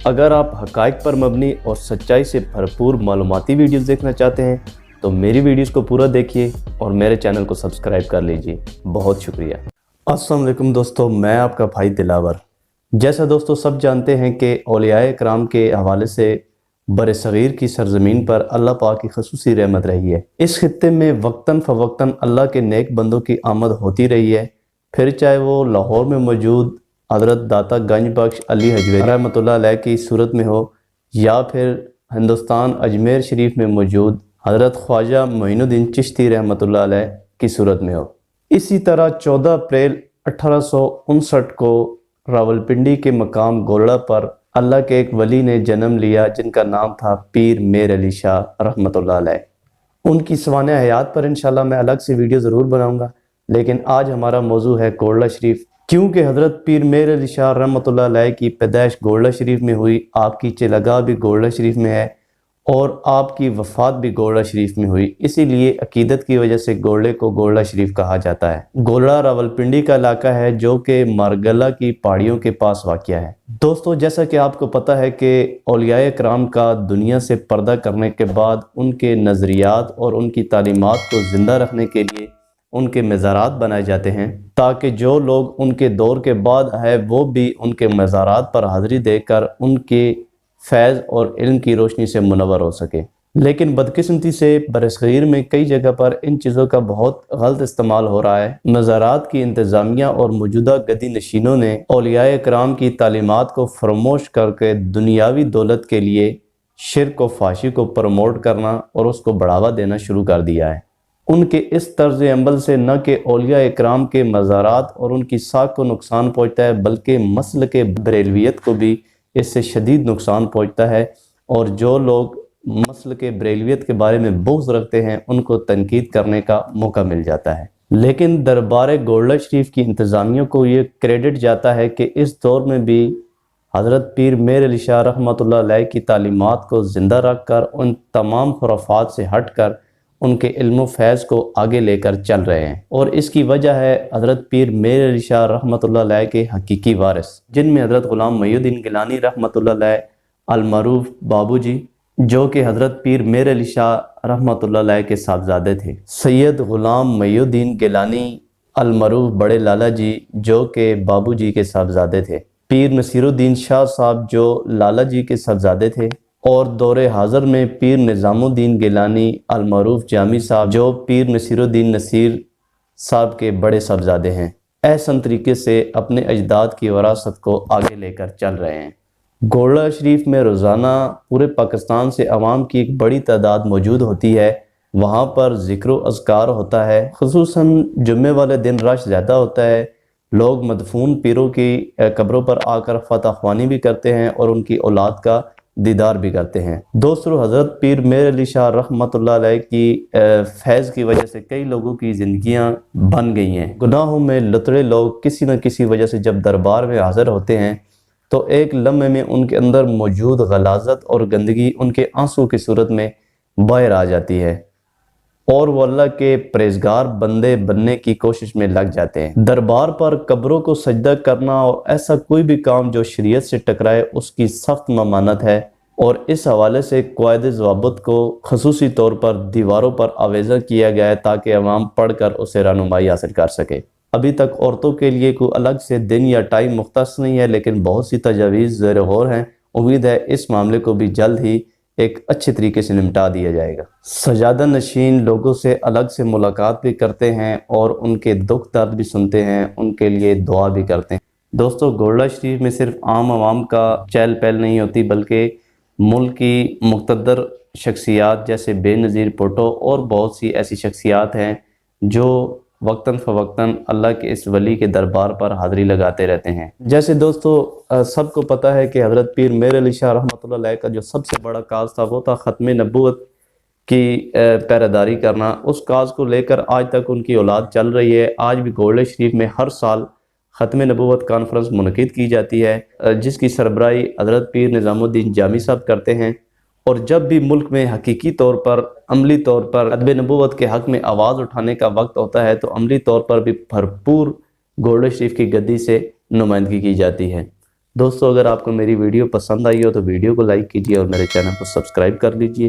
अगर आप हक़ाइक़ पर मबनी और सच्चाई से भरपूर मालूमाती वीडियोस देखना चाहते हैं तो मेरी वीडियोस को पूरा देखिए और मेरे चैनल को सब्सक्राइब कर लीजिए। बहुत शुक्रिया। अस्सलाम वालेकुम दोस्तों, मैं आपका भाई दिलावर। जैसा दोस्तों सब जानते हैं कि औलियाए कराम के हवाले से बरसग़ीर की सरज़मीन पर अल्लाह पाक की ख़ुसूसी रहमत रही है। इस खित्ते में वक्तन फ़वक्तन अल्लाह के नेक बंदों की आमद होती रही है, फिर चाहे वो लाहौर में मौजूद हज़रत दाता गंज बख्श अली हजवेरी रहमतुल्लाह अलैह की सूरत में हो या फिर हिंदुस्तान अजमेर शरीफ में मौजूद हज़रत ख्वाजा मोइनुद्दीन चिश्ती रहमतुल्लाह अलैह की सूरत में हो। इसी तरह 14 अप्रैल 1859 को रावलपिंडी के मकाम गोलड़ा पर अल्लाह के एक वली ने जन्म लिया जिनका नाम था पीर मेर अली शाह रहमतुल्लाह अलैह। उनकी सवाने हयात पर इंशाल्लाह मैं अलग से वीडियो ज़रूर बनाऊंगा, लेकिन आज हमारा मौजू है गोलड़ा शरीफ। क्योंकि हज़रत पीर मेर अली शाह रहमतुल्लाह अलैह की पैदाइश गोलड़ा शरीफ में हुई, आपकी चलगाह भी गोलड़ा शरीफ में है और आपकी वफ़ात भी गोलड़ा शरीफ में हुई, इसीलिए अकीदत की वजह से गोलड़े को गोलड़ा शरीफ कहा जाता है। गोलड़ा रावलपिंडी का इलाका है जो कि मारगला की पहाड़ियों के पास वाक़या है। दोस्तों, जैसा कि आपको पता है कि औलियाए कराम का दुनिया से पर्दा करने के बाद उनके नज़रियात और उनकी तालीमात को ज़िंदा रखने के लिए उनके मज़ारात बनाए जाते हैं ताकि जो लोग उनके दौर के बाद आए वो भी उनके मज़ारात पर हाज़िरी देकर उनके फैज़ और इल्म की रोशनी से मुनव्वर हो सके। लेकिन बदकिस्मती से बरसग़ीर में कई जगह पर इन चीज़ों का बहुत गलत इस्तेमाल हो रहा है। मज़ारात की इंतज़ामिया और मौजूदा गद्दी नशीनों ने औलियाए कराम की तालीमात को फरोमोश करके दुनियावी दौलत के लिए शिर्क व फाशी को प्रमोट करना और उसको बढ़ावा देना शुरू कर दिया है। उनके इस तर्ज़ अमल से न कि औलियाए कराम के मज़ारात और उनकी साख को नुकसान पहुँचता है, बल्कि मसल के बरेलवियत को भी इससे शदीद नुकसान पहुँचता है। और जो लोग मसल के बरेलवियत के बारे में बुग़्ज़ रखते हैं उनको तनकीद करने का मौका मिल जाता है। लेकिन दरबार गोलड़ा शरीफ की इंतज़ामिया को ये क्रेडिट जाता है कि इस दौर में भी हज़रत पीर मेर अली शाह रहमतुल्लाह अलैह की तालीमात को ज़िंदा रख कर उन तमाम खुराफात से हट कर उनके इल्म फैज़ को आगे लेकर चल रहे हैं। और इसकी वजह है हज़रत पीर मेर अली शाह रहमतुल्लाह अलैह के हकीकी वारिस, जिनमें हज़रत ग़ुलाम मोइनुद्दीन गिलानी रहमतुल्लाह अलैह अलमरूफ बाबू जी, जो कि हज़रत पीर मेर अली शाह रहमतुल्लाह अलैह के साहबजादे थे। सैयद ग़ुलाम मोइनुद्दीन गिलानी अलमरूफ बड़े लाला जी, जो कि बाबू जी के साहबजादे थे। पीर नसीरुद्दीन शाह साहब जो लाला जी के साहबजादे थे। और दौरे हाज़र में पीर निज़ामुद्दीन गिलानी अलमरूफ जामी साहब, जो पीर नसीरुद्दीन नसीर साहब के बड़े साहबजादे हैं, एहसन तरीके से अपने अजदाद की विरासत को आगे लेकर चल रहे हैं। गोलड़ा शरीफ में रोज़ाना पूरे पाकिस्तान से अवाम की एक बड़ी तादाद मौजूद होती है। वहाँ पर ज़िक्र व अज़कार होता है, ख़ुसूसन जुम्मे वाले दिन रश ज़्यादा होता है। लोग मदफून पीरों की कब्रों पर आकर फतह ख्वानी भी करते हैं और उनकी औलाद का दीदार भी करते हैं। दोस्तों, हज़रत पीर मेर अली शाह रहमतुल्लाह अलैह की फैज़ की वजह से कई लोगों की ज़िंदगियां बन गई हैं। गुनाहों में लुतड़े लोग किसी न किसी वजह से जब दरबार में हाज़िर होते हैं तो एक लम्हे में उनके अंदर मौजूद गलाज़त और गंदगी उनके आंसू की सूरत में बाहर आ जाती है और वो अल्लाह के परहेज़गार बंदे बनने की कोशिश में लग जाते हैं। दरबार पर कब्रों को सजदा करना और ऐसा कोई भी काम जो शरीयत से टकराए उसकी सख्त ममानत है और इस हवाले से क़वाइद ज़वाबित को ख़ुसूसी तौर पर दीवारों पर आवेज़ा किया गया है ताकि अवाम पढ़ कर उसे रहनुमाई हासिल कर सके। अभी तक औरतों के लिए कोई अलग से दिन या टाइम मुख्तस नहीं है, लेकिन बहुत सी तजावीज़ ज़ेर गौर हैं। उम्मीद है इस मामले को भी जल्द ही एक अच्छे तरीके से निपटा दिया जाएगा। सजादा नशीन लोगों से अलग से मुलाकात भी करते हैं और उनके दुख दर्द भी सुनते हैं, उनके लिए दुआ भी करते हैं। दोस्तों, गोलड़ा शरीफ में सिर्फ आम आवाम का चहल पहल नहीं होती, बल्कि मुल्क की मुक़तदर शख्सियात जैसे बेनज़ीर भुट्टो और बहुत सी ऐसी शख्सियात हैं जो वक्तन फ़वक्तन अल्लाह के इस वली के दरबार पर हाज़िरी लगाते रहते हैं। जैसे दोस्तों सबको पता है कि हज़रत पीर मेर अली शाह रहमतुल्लाह अलैह का जो सबसे बड़ा काज था वो था ख़त्म नबूवत की पहरेदारी करना। उस काज को लेकर आज तक उनकी औलाद चल रही है। आज भी गोलड़ा शरीफ में हर साल ख़त्म नबूवत कॉन्फ्रेंस मुनक़िद की जाती है, जिसकी सरबराही हज़रत पीर निज़ामुद्दीन जामी साहब करते हैं। और जब भी मुल्क में हकीकी तौर पर अमली तौर पर ख़त्म नबूवत के हक़ में आवाज़ उठाने का वक्त होता है तो अमली तौर पर भी भरपूर गोलड़ा शरीफ की गद्दी से नुमाइंदगी की जाती है। दोस्तों अगर आपको मेरी वीडियो पसंद आई हो तो वीडियो को लाइक कीजिए और मेरे चैनल को सब्सक्राइब कर लीजिए।